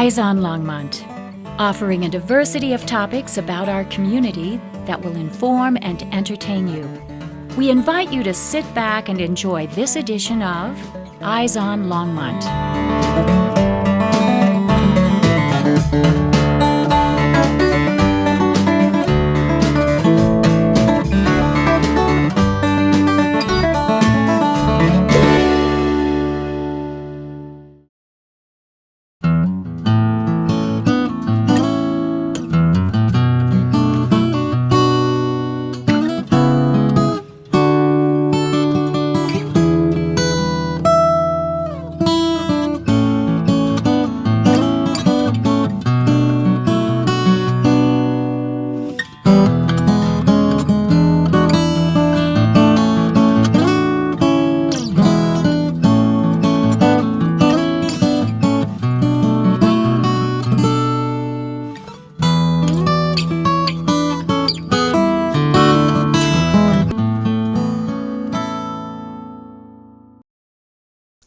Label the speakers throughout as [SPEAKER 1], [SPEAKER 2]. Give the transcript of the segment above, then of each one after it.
[SPEAKER 1] Eyes on Longmont, offering a diversity of topics about our community that will inform and entertain you. We invite you to sit back and enjoy this edition of Eyes on Longmont.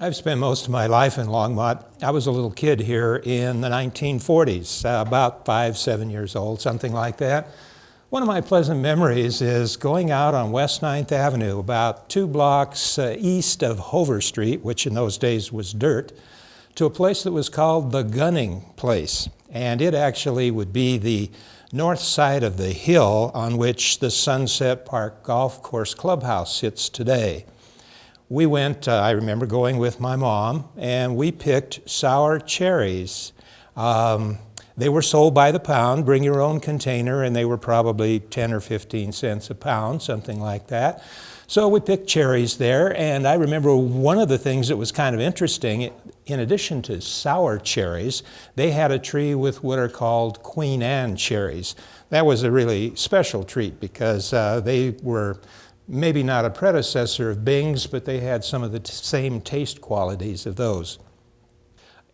[SPEAKER 2] I've spent most of my life in Longmont. I was a little kid here in the 1940s, about 7 years old, something like that. One of my pleasant memories is going out on West 9th Avenue, about 2 blocks east of Hover Street, which in those days was dirt, to a place that was called the Gunning Place. And it actually would be the north side of the hill on which the Sunset Park Golf Course Clubhouse sits today. We went, I remember going with my mom, and we picked sour cherries. They were sold by the pound, bring your own container, and they were probably 10 or 15 cents a pound, something like that. So we picked cherries there, and I remember one of the things that was kind of interesting, in addition to sour cherries, they had a tree with what are called Queen Anne cherries. That was a really special treat because they were maybe not a predecessor of Bing's, but they had some of the same taste qualities of those.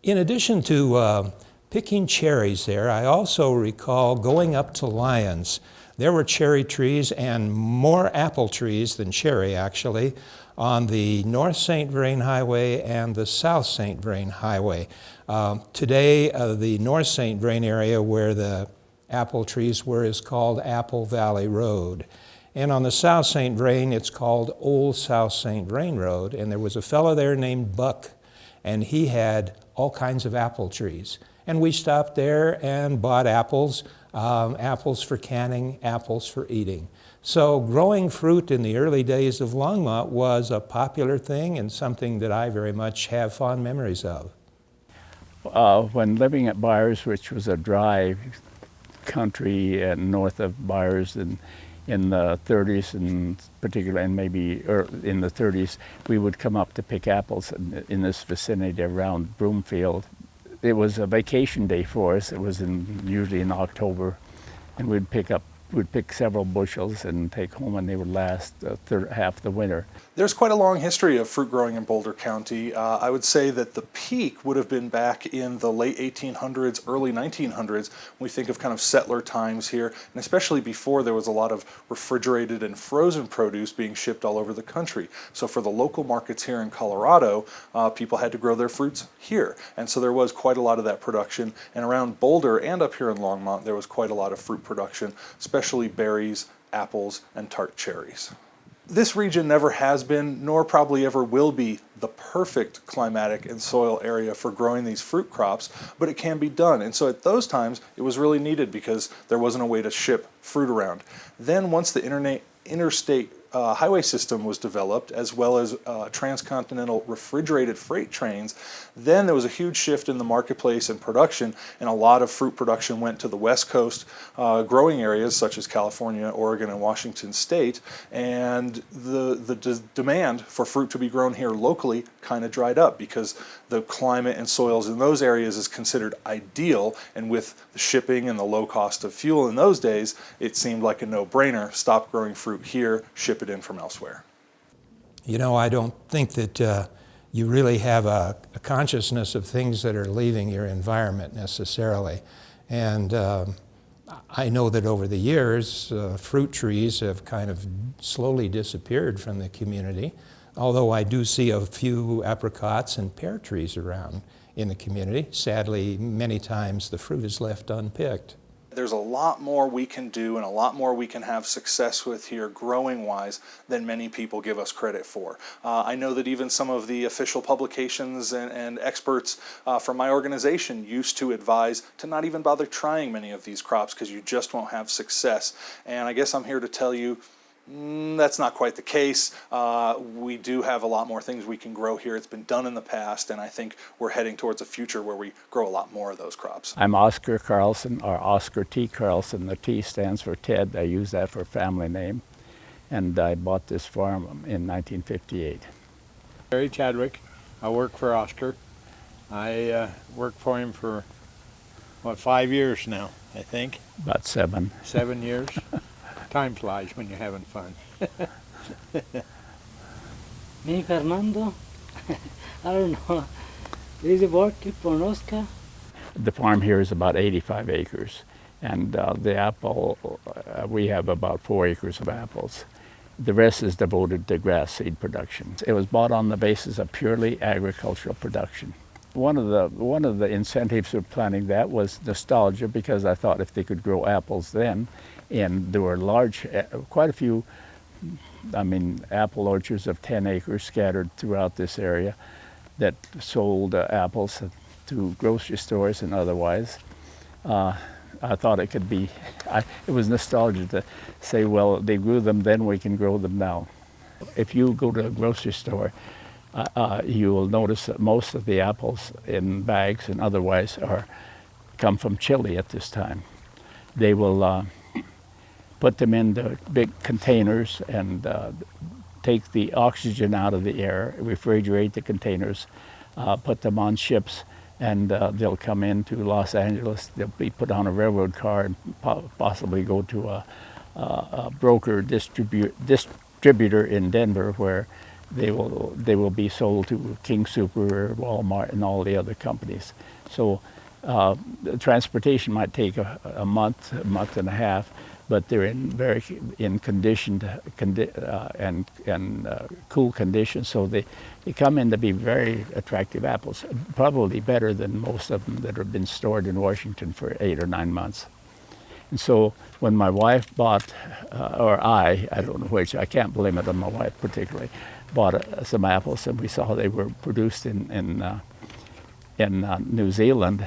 [SPEAKER 2] In addition to picking cherries there, I also recall going up to Lyons. There were cherry trees and more apple trees than cherry, actually, on the North St. Vrain Highway and the South St. Vrain Highway. Today, the North St. Vrain area where the apple trees were is called Apple Valley Road. And on the South St. Vrain, it's called Old South St. Vrain Road. And there was a fellow there named Buck, and he had all kinds of apple trees. And we stopped there and bought apples, apples for canning, apples for eating. So growing fruit in the early days of Longmont was a popular thing and something that I very much have fond memories of.
[SPEAKER 3] When living at Byers, which was a dry country north of Byers, and in the 30s and particularly, and maybe in the 30s, we would come up to pick apples in this vicinity around Broomfield. It was a vacation day for us. It was usually in October, and we'd pick several bushels and take home, and they would last half the winter.
[SPEAKER 4] There's quite a long history of fruit growing in Boulder County. I would say that the peak would have been back in the late 1800s, early 1900s, when we think of kind of settler times here, and especially before there was a lot of refrigerated and frozen produce being shipped all over the country. So for the local markets here in Colorado, people had to grow their fruits here. And so there was quite a lot of that production. And around Boulder and up here in Longmont, there was quite a lot of fruit production, especially berries, apples, and tart cherries. This region never has been, nor probably ever will be, the perfect climatic and soil area for growing these fruit crops, but it can be done. And so at those times, it was really needed because there wasn't a way to ship fruit around. Then once the interstate highway system was developed, as well as transcontinental refrigerated freight trains, then there was a huge shift in the marketplace and production, and a lot of fruit production went to the West Coast growing areas such as California, Oregon, and Washington State, and the demand for fruit to be grown here locally kind of dried up because the climate and soils in those areas is considered ideal, and with the shipping and the low cost of fuel in those days, it seemed like a no-brainer. Stop growing fruit here, ship it in from elsewhere.
[SPEAKER 2] You know, I don't think that you really have a consciousness of things that are leaving your environment necessarily. And I know that over the years, fruit trees have kind of slowly disappeared from the community, although I do see a few apricots and pear trees around in the community. Sadly, many times the fruit is left unpicked.
[SPEAKER 4] There's a lot more we can do and a lot more we can have success with here growing wise than many people give us credit for. I know that even some of the official publications and experts from my organization used to advise to not even bother trying many of these crops because you just won't have success. And I guess I'm here to tell you that's not quite the case. We do have a lot more things we can grow here. It's been done in the past, and I think we're heading towards a future where we grow a lot more of those crops.
[SPEAKER 3] I'm Oscar Carlson, or Oscar T. Carlson. The T stands for Ted. I use that for family name. And I bought this farm in 1958.
[SPEAKER 5] Barry Chadwick. I work for Oscar. I worked for him for, 5 years now, I think.
[SPEAKER 3] About 7.
[SPEAKER 5] 7 years. Time flies when you're having fun.
[SPEAKER 6] Me, Fernando. I don't know. Is it working for Oscar?
[SPEAKER 3] The farm here is about 85 acres. And the apple, we have about 4 acres of apples. The rest is devoted to grass seed production. It was bought on the basis of purely agricultural production. One of the incentives for planting that was nostalgia, because I thought if they could grow apples then, and there were quite a few, apple orchards of 10 acres scattered throughout this area that sold apples to grocery stores and otherwise. I thought it could be, it was nostalgia to say, well, they grew them then, we can grow them now. If you go to a grocery store, you will notice that most of the apples in bags and otherwise come from Chile at this time. They will put them into big containers and take the oxygen out of the air, refrigerate the containers, put them on ships, and they'll come into Los Angeles. They'll be put on a railroad car and possibly go to a broker distributor in Denver, where they will be sold to King Super, Walmart, and all the other companies. So the transportation might take a month and a half, but they're in conditioned and cool conditions, so they come in to be very attractive apples, probably better than most of them that have been stored in Washington for 8 or 9 months. And so when my wife bought, or I don't know which, I can't blame it on my wife particularly, bought some apples, and we saw they were produced in New Zealand.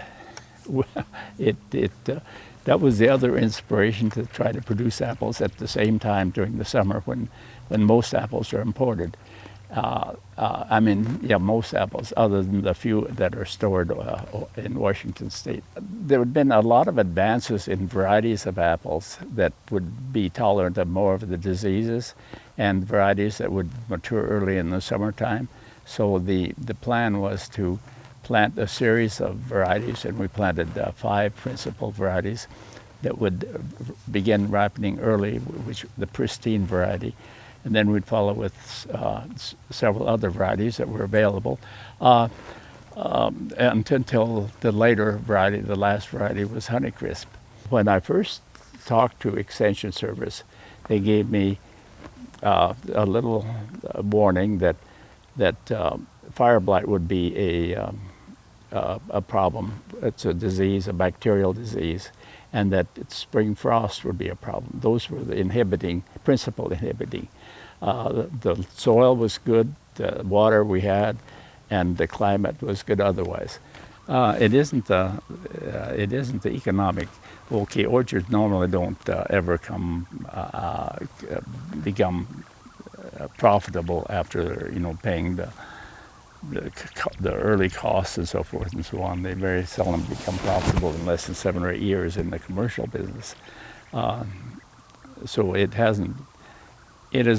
[SPEAKER 3] That was the other inspiration to try to produce apples at the same time during the summer when most apples are imported. Most apples, other than the few that are stored in Washington State. There had been a lot of advances in varieties of apples that would be tolerant of more of the diseases, and varieties that would mature early in the summertime. So the plan was to plant a series of varieties, and we planted 5 principal varieties that would begin ripening early, which the pristine variety, and then we'd follow with several other varieties that were available, and until the later variety, the last variety, was Honeycrisp. When I first talked to Extension Service, they gave me a little warning that fire blight would be a problem. It's a disease, a bacterial disease, and that spring frost would be a problem. Those were the principal inhibiting. The soil was good, the water we had, and the climate was good otherwise. It isn't the economic. Okay, orchards normally don't ever become profitable after paying the early costs and so forth and so on. They very seldom become profitable in less than 7 or 8 years in the commercial business. So it has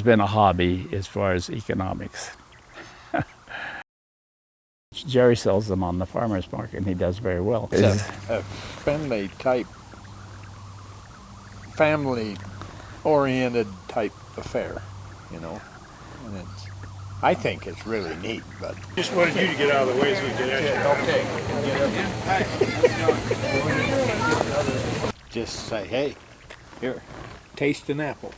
[SPEAKER 3] been a hobby as far as economics. Jerry sells them on the farmer's market, and he does very well.
[SPEAKER 5] It's a friendly type, family-oriented type affair, and I think it's really neat, but...
[SPEAKER 7] Just wanted you to get out of the way so we can
[SPEAKER 5] Okay. Just say, hey, here, taste an apple.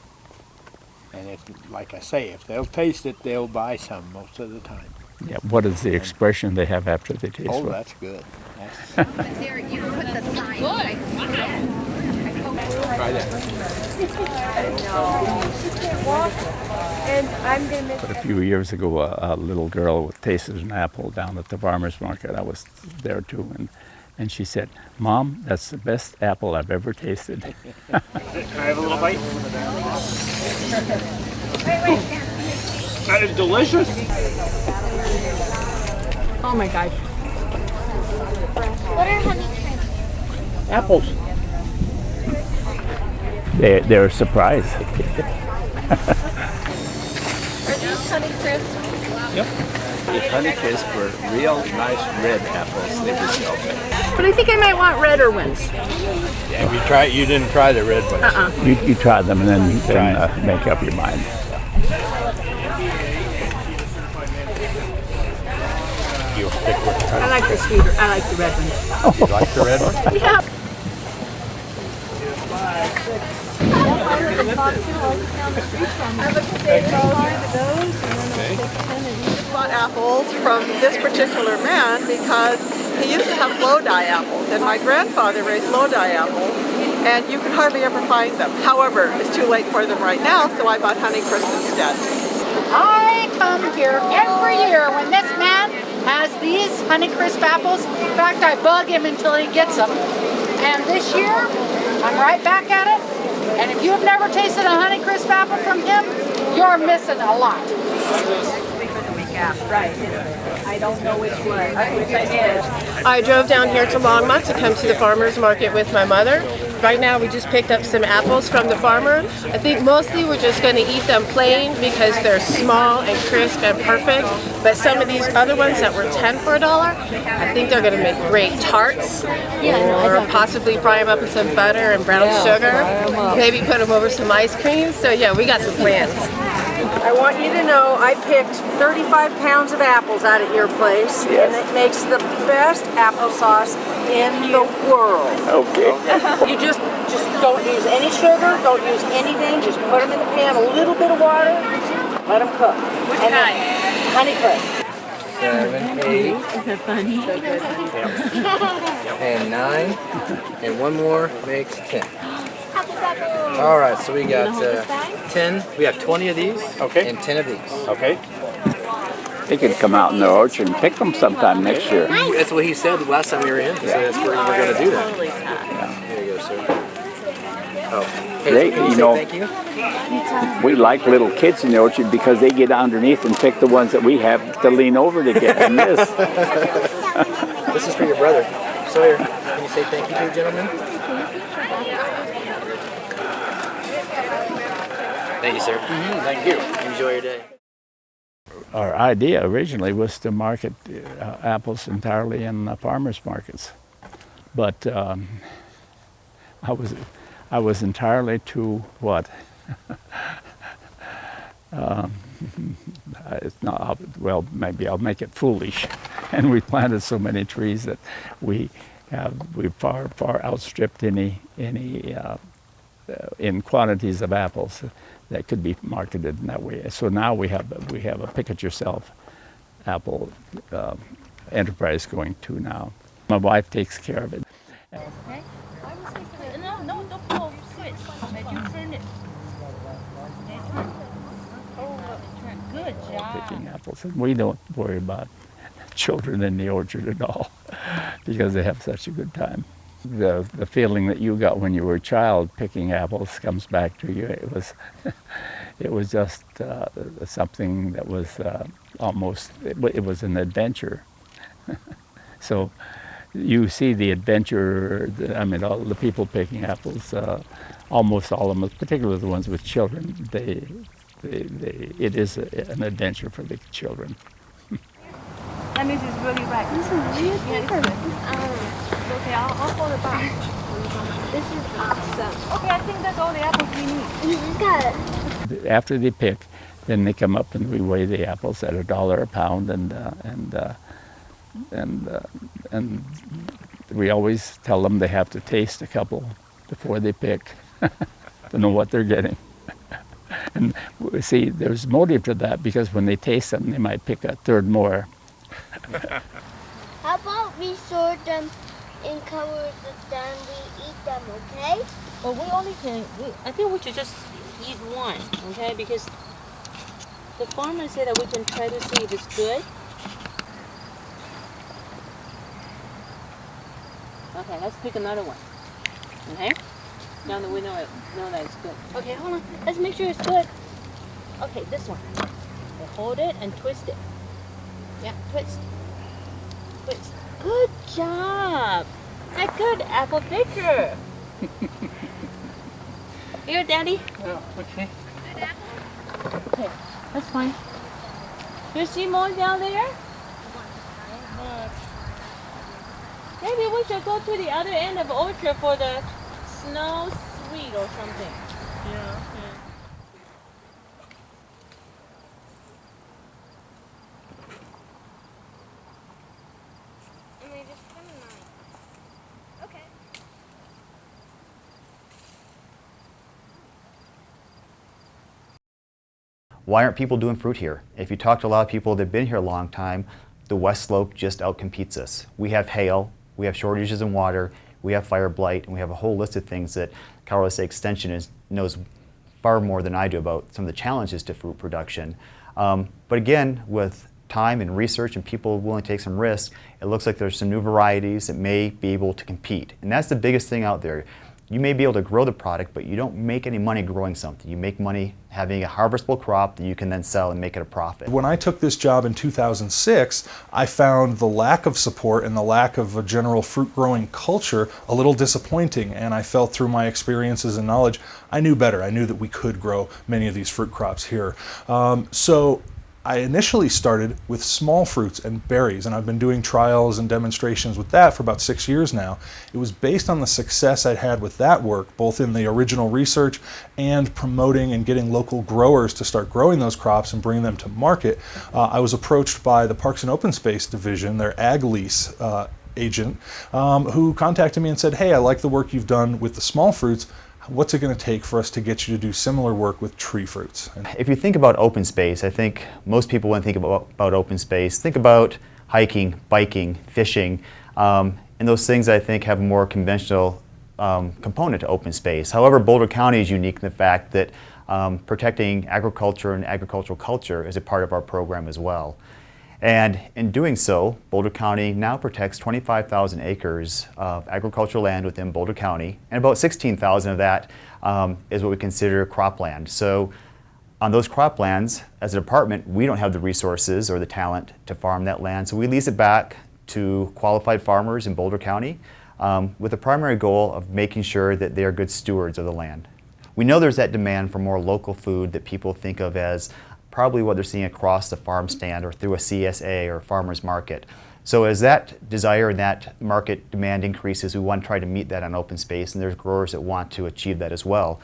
[SPEAKER 5] And if, like I say, if they'll taste it, they'll buy some most of the time.
[SPEAKER 3] Yeah, what is the expression they have after they taste
[SPEAKER 5] Oh,
[SPEAKER 3] one?
[SPEAKER 5] that's good.
[SPEAKER 8] There, you put the sign.
[SPEAKER 5] Try that.
[SPEAKER 8] And I'm gonna miss.
[SPEAKER 3] But a few years ago, a little girl tasted an apple down at the farmer's market. I was there too, and she said, "Mom, that's the best apple I've ever tasted."
[SPEAKER 7] Can I have a little bite? That is delicious.
[SPEAKER 9] Oh my gosh.
[SPEAKER 8] What are honey crisps?
[SPEAKER 9] Apples.
[SPEAKER 3] They're surprised.
[SPEAKER 8] Are these honey crisps?
[SPEAKER 10] The Honey Crisp were real nice red apples they were selling.
[SPEAKER 9] But I think I might want redder ones.
[SPEAKER 5] Yeah, you didn't try the red ones.
[SPEAKER 3] You try them and then make up your mind.
[SPEAKER 5] You'll stick with the
[SPEAKER 9] I like the sweeter. I like the red ones.
[SPEAKER 5] You like the red one?
[SPEAKER 9] Yeah.
[SPEAKER 11] Bought apples from this particular man because he used to have Lodi apples, and my grandfather raised Lodi apples, and you can hardly ever find them. However, it's too late for them right now, so I bought Honeycrisp instead.
[SPEAKER 12] I come here every year when this man has these Honeycrisp apples. In fact, I bug him until he gets them. And this year, I'm right back at it. And if you've never tasted a Honeycrisp apple from him, you're missing a lot.
[SPEAKER 9] Right. I don't know which one.
[SPEAKER 11] I drove down here to Longmont to come to the farmer's market with my mother. Right now we just picked up some apples from the farmer. I think mostly we're just going to eat them plain because they're small and crisp and perfect. But some of these other ones that were 10 for $1, I think they're going to make great tarts. Or possibly fry them up in some butter and brown sugar. Maybe put them over some ice cream. So yeah, we got some plans.
[SPEAKER 9] I want you to know I picked 35 pounds of apples out at your place, and it makes the best applesauce in the world.
[SPEAKER 3] Okay.
[SPEAKER 9] You just don't use any sugar, don't use anything, just put them in the pan, a little bit of water, let them cook. Which kind? Honeycrisp.
[SPEAKER 10] 7, 8. Is that funny? And 9. And one more makes 10. All right, so we got 10. We have 20 of these.
[SPEAKER 7] Okay.
[SPEAKER 10] And 10 of these.
[SPEAKER 7] Okay.
[SPEAKER 3] They could come out in the orchard and pick them sometime next year.
[SPEAKER 10] That's what he said the last time we were in. He said that's where we're going to do that. There you go, sir. Oh, hey,
[SPEAKER 3] Great,
[SPEAKER 10] can
[SPEAKER 3] you
[SPEAKER 10] say
[SPEAKER 3] know.
[SPEAKER 10] thank you?
[SPEAKER 3] We like little kids in the orchard because they get underneath and pick the ones that we have to lean over to get in this.
[SPEAKER 10] This is for your brother. Sawyer, can you say thank you to the gentleman? Thank you, sir.
[SPEAKER 7] Thank you.
[SPEAKER 10] Enjoy your day.
[SPEAKER 3] Our idea originally was to market apples entirely in farmers markets, but I was entirely too what? It's not well. Maybe I'll make it foolish, and we planted so many trees that we far outstripped any in quantities of apples that could be marketed in that way. So now we have a pick it yourself apple enterprise going to now. My wife takes care of it.
[SPEAKER 8] No, don't pull. Switch. Let you turn it. Good job.
[SPEAKER 3] Picking apples, and we don't worry about children in the orchard at all because they have such a good time. The feeling that you got when you were a child picking apples comes back to you. It was just something that was almost, it was an adventure. So you see the adventure, I mean, all the people picking apples, almost all of them, particularly the ones with children, it is an adventure for the children.
[SPEAKER 8] And this is really right. This is really good. Okay, I'll hold it back. This is awesome. Okay, I think that's all the apples we need. Good.
[SPEAKER 3] After they pick, then they come up and we weigh the apples at $1 a pound, and we always tell them they have to taste a couple before they pick to know what they're getting. And see, there's motive to that because when they taste them, they might pick a third more.
[SPEAKER 8] How about we sort them in covers and then we eat them, okay?
[SPEAKER 13] Well, we only can, I think we should just eat one, okay? Because the farmer said that we can try to see if it's good. Okay, let's pick another one. Okay? Now that we know that it's good. Okay, hold on. Let's make sure it's good. Okay, this one. Okay, hold it and twist it. Yeah, twist. Twist. Good job. That good apple picker. Here, Daddy.
[SPEAKER 6] Oh, okay.
[SPEAKER 13] Okay, that's fine. You see more down there? Maybe we should go to the other end of the orchard for the snow sweet or something. Yeah.
[SPEAKER 8] Okay.
[SPEAKER 14] Why aren't people doing fruit here? If you talk to a lot of people that have been here a long time, the West Slope just outcompetes us. We have hail, we have shortages in water, we have fire blight, and we have a whole list of things that Colorado State Extension knows far more than I do about some of the challenges to fruit production. But again, with time and research and people willing to take some risks, it looks like there's some new varieties that may be able to compete. And that's the biggest thing out there. You may be able to grow the product, but you don't make any money growing something. You make money having a harvestable crop that you can then sell and make it a profit.
[SPEAKER 4] When I took this job in 2006, I found the lack of support and the lack of a general fruit growing culture a little disappointing, and I felt through my experiences and knowledge, I knew better. I knew that we could grow many of these fruit crops here. So I initially started with small fruits and berries, and I've been doing trials and demonstrations with that for about 6 years now. It was based on the success I'd had with that work, both in the original research and promoting and getting local growers to start growing those crops and bringing them to market. I was approached by the Parks and Open Space Division, their ag lease agent, who contacted me and said, hey, I like the work you've done with the small fruits. What's it going to take for us to get you to do similar work with tree fruits?
[SPEAKER 14] If you think about open space, I think most people when they think about open space, think about hiking, biking, fishing, and those things I think have a more conventional component to open space. However, Boulder County is unique in the fact that protecting agriculture and agricultural culture is a part of our program as well. And in doing so, Boulder County now protects 25,000 acres of agricultural land within Boulder County, and about 16,000 of that is what we consider cropland. So on those croplands, as a department, we don't have the resources or the talent to farm that land, so we lease it back to qualified farmers in Boulder County with the primary goal of making sure that they are good stewards of the land. We know there's that demand for more local food that people think of as probably what they're seeing across the farm stand or through a CSA or farmer's market. So as that desire and that market demand increases, we want to try to meet that on open space, and there's growers that want to achieve that as well.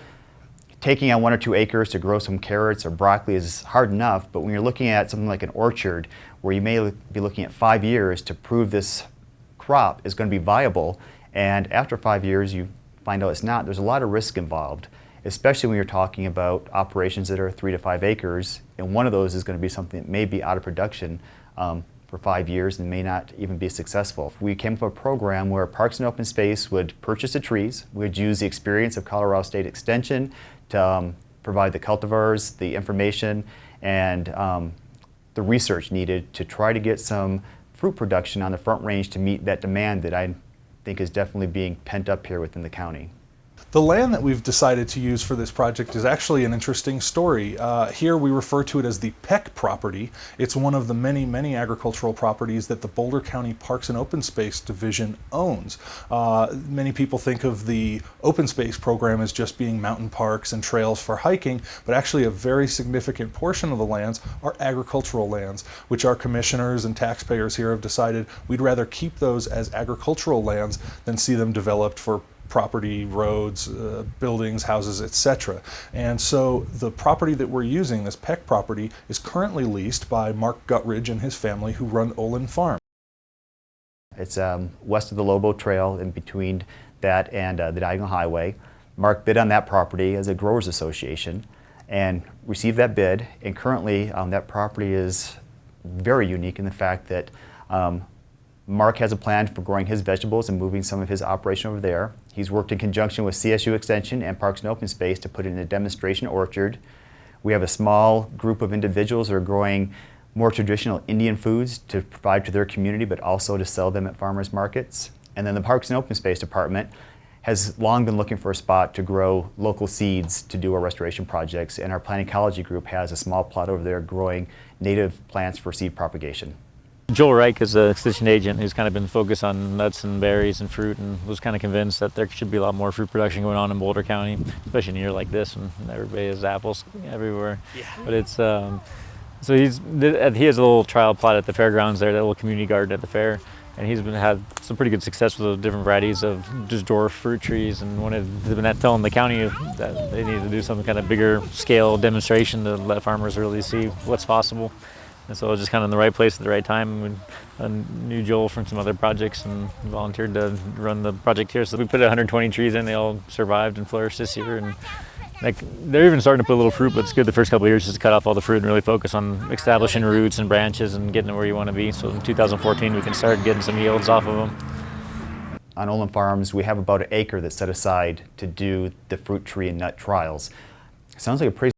[SPEAKER 14] Taking on 1 or 2 acres to grow some carrots or broccoli is hard enough, but when you're looking at something like an orchard where you may be looking at 5 years to prove this crop is going to be viable, and after 5 years you find out it's not, there's a lot of risk involved, especially when you're talking about operations that are 3 to 5 acres, and one of those is going to be something that may be out of production for 5 years and may not even be successful. We came up with a program where Parks and Open Space would purchase the trees. We would use the experience of Colorado State Extension to provide the cultivars, the information, and the research needed to try to get some fruit production on the Front Range to meet that demand that I think is definitely being pent up here within the county.
[SPEAKER 4] The land that we've decided to use for this project is actually an interesting story. Here we refer to it as the Peck property. It's one of the many, many agricultural properties that the Boulder County Parks and Open Space Division owns. Many people think of the open space program as just being mountain parks and trails for hiking, but actually a very significant portion of the lands are agricultural lands, which our commissioners and taxpayers here have decided we'd rather keep those as agricultural lands than see them developed for property, roads, buildings, houses, etc. And so the property that we're using, this Peck property, is currently leased by Mark Guttridge and his family who run Olin Farm.
[SPEAKER 14] It's west of the Lobo Trail, in between that and the Diagonal Highway. Mark bid on that property as a growers association, and received that bid. And currently, that property is very unique in the fact that Mark has a plan for growing his vegetables and moving some of his operation over there. He's worked in conjunction with CSU Extension and Parks and Open Space to put in a demonstration orchard. We have a small group of individuals that are growing more traditional Indian foods to provide to their community, but also to sell them at farmers markets. And then the Parks and Open Space Department has long been looking for a spot to grow local seeds to do our restoration projects, and our plant ecology group has a small plot over there growing native plants for seed propagation.
[SPEAKER 15] Joel Reich is an extension agent who's kind of been focused on nuts and berries and fruit, and was kind of convinced that there should be a lot more fruit production going on in Boulder County, especially in a year like this when everybody has apples everywhere. Yeah. But it's so he has a little trial plot at the fairgrounds there, that little community garden at the fair, and he's had some pretty good success with the different varieties of just dwarf fruit trees, and they've been telling the county that they need to do some kind of bigger scale demonstration to let farmers really see what's possible. And so I was just kind of in the right place at the right time. I knew Joel from some other projects and volunteered to run the project here. So we put 120 trees in. They all survived and flourished this year. And they're even starting to put a little fruit, but it's good the first couple of years just to cut off all the fruit and really focus on establishing roots and branches and getting to where you want to be. So in 2014, we can start getting some yields off of them.
[SPEAKER 14] On Olin Farms, we have about an acre that's set aside to do the fruit tree and nut trials. Sounds like a pretty